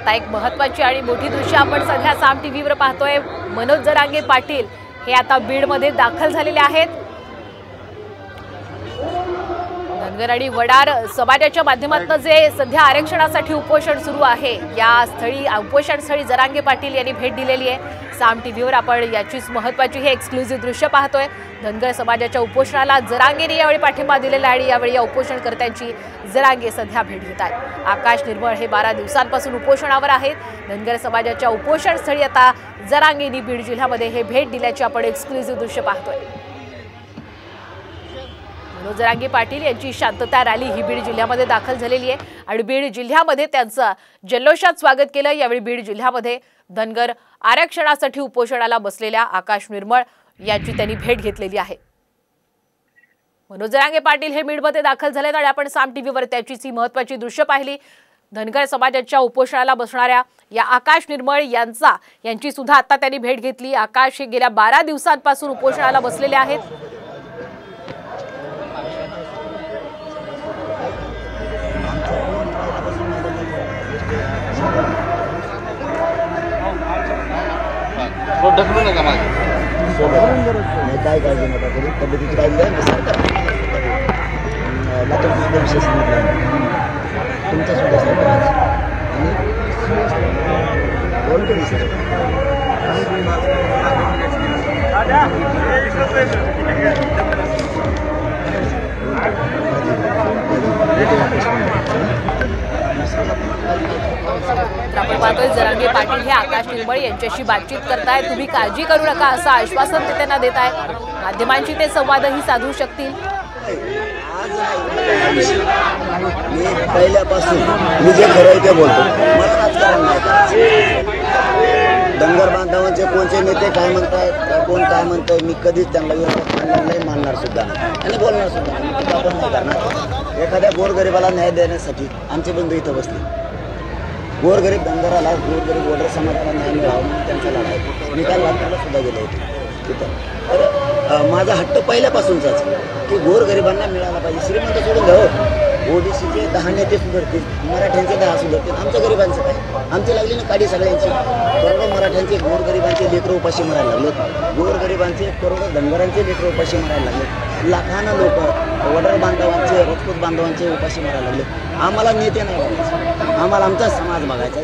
आता एक महत्त्वाची आणि मोठी दृश्य आपण सध्या साम टीव्हीवर पाहतोय। मनोज जरांगे पाटील हे आता बीडमध्ये दाखल झालेले आहेत। धनगर आणि वडार समाजाच्या माध्यमातून जे सध्या आरक्षणासाठी उपोषण सुरू आहे, या स्थळी उपोषण स्थळी जरांगे पाटील यांनी भेट दिलेली आहे। साम टीव्हीवर आपण याचीच महत्त्वाची हे एक्सक्लुसिव्ह दृश्य पाहतोय। धनगर समाजाच्या उपोषणाला जरांगेने यावेळी पाठिंबा दिलेला आणि यावेळी या उपोषणकर्त्यांची जरांगे सध्या भेट घेत आहेत। आकाश निर्मळ हे 12 दिवसांपासून उपोषणावर आहेत। धनगर समाजाच्या उपोषण स्थळी आता जरांगेने बीड जिल्ह्यामध्ये हे भेट दिल्याचे आपण एक्सक्लुसिव्ह दृश्य पाहतोय। मनोज जरांगे पाटील यांची शांतता रॅली ही बीड जिल्ह्यामध्ये दाखल झालेली आहे आणि बीड जिल्ह्यामध्ये त्यांचं जल्लोषात स्वागत केलं। यावेळी बीड जिल्ह्यामध्ये धनगर आरक्षणासाठी उपोषणाला बसलेल्या आकाश निर्मळ यांची त्यांनी भेट घेतलेली आहे। मनोज जरांगे पाटील हे बीडमध्ये दाखल झालेत आणि आपण साम टीव्हीवर त्याचीच ही महत्त्वाची दृश्य पाहिली। धनगर समाजाच्या उपोषणाला बसणाऱ्या या आकाश निर्मळ यांची सुद्धा आता त्यांनी भेट घेतली। आकाश हे गेल्या 12 दिवसांपासून उपोषणाला बसलेले आहेत। काय काळजी नका करू, तब्येतीची काळजी घ्या। विशेष तुमचा सुद्धा आपण पाहतोय जरांगे पाटील हे आकाश निर्मळ यांच्याशी बातचीत करताय। तुम्ही काळजी करू नका असं आश्वासन ते त्यांना देत आहे। माध्यमांशी ते संवादही साधू शकतील। मी पहिल्यापासून मी जे खरं ते बोलतो, मला राजकारण नाही करायचं। धनगर बांधवांचे कोणते नेते काय म्हणतायत, कोण काय म्हणतंय, मी कधीच त्यांना विरोधात मानणार नाही, मानणार सुद्धा नाही आणि बोलणार सुद्धा नाही। टीका पण नाही करणार। एखाद्या गोरगरिबाला न्याय देण्यासाठी आमचे बंधू इथं बसले। गोरगरीब धनगराला, गोरगरीब वडर समाजाला न्याय मिळावा म्हणून त्यांचा लढा आहे। मी काल लातूरला सुद्धा गेलो होतो तिथं। तर माझा हट्ट पहिल्यापासूनचाच की गोरगरिबांना मिळाला पाहिजे। श्रीमंत सोडून घ्यावं, ओबीसीचे 10 नेते सुधारतील, मराठ्यांचे 10 सुधारतील, आमच्या गरिबांचं काय? आमची लागली ना काडी सगळ्यांची। करोडो मराठ्यांचे गोरगरिबांचे लेकरं उपाशी मरायला लागलेत, गोरगरिबांचे करोडो धनगरांचे लेकरं उपाशी मरायला लागलेत, लाखानं लोक वडर बांधवांचे, राजपूत बांधवांचे उपाशी मरायला लागले। आम्हाला नेते नाही बघायचे, आम्हाला आमचा समाज बघायचा।